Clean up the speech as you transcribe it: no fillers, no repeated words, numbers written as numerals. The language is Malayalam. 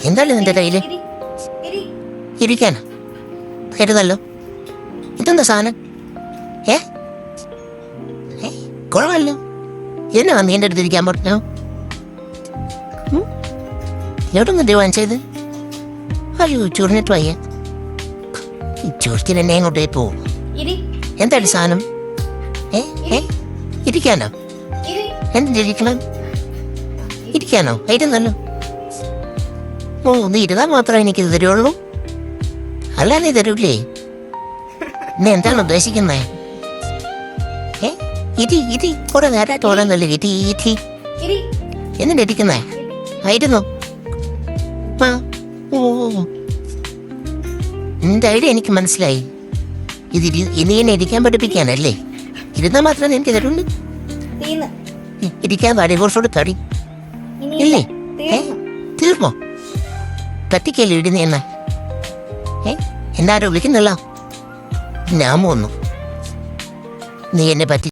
എന്താണ് നിന്റെ കയ്യില്? ഇരിക്കാനോ? കരുതല്ലോ. ഇതെന്താ സാധനം? ഏ ഏ, കൊള്ളാമല്ലോ. എന്നാ നീ എൻ്റെ അടുത്ത് ഇരിക്കാൻ പറഞ്ഞോ? എവിടെ നിന്ന് വാങ്ങിച്ചത്? അയ്യോ ചുരുന്നിട്ട് വയ്യ. ചുരുത്തിന് എന്നെ അങ്ങോട്ടേ പോവും. എന്താണ് സാധനം? ഏ ഏ ഇരിക്കാനോ? എന്തിരിക്കണം? ഇരിക്കാനോ? ഇരുന്നല്ലോ. ഓ നീ ഇരുന്നാൽ മാത്രമേ എനിക്കിത് തരുള്ളൂ? അല്ല നീ തരൂല്ലേ? നീ എന്താണ് ഉദ്ദേശിക്കുന്നേ? ഏ ഇരി ഇരി, കുറെ നേരമായിട്ട് ഓരോന്നല്ലേ ഇരി ഇരി. എന്നിട്ട് ഇരിക്കുന്നേ? ആയിരുന്നു. ആ ഓ നിന്റെ ഐഡിയ എനിക്ക് മനസ്സിലായി. ഇനി എന്നെ ഇരിക്കാൻ പഠിപ്പിക്കാനല്ലേ? ഇരുന്നാൽ മാത്രമേ എനിക്ക് തരുള്ളൂ. ഇരിക്കാൻ പാടി കുറച്ചുകൂടി തടി ഇല്ലേ? തീർന്നോ? പറ്റിക്കല്ലേ ഇടി നീ എന്നാ? എന്നാരോ വിളിക്കുന്നില്ല. ഞാൻ പോന്നു. നീ എന്നെ പറ്റി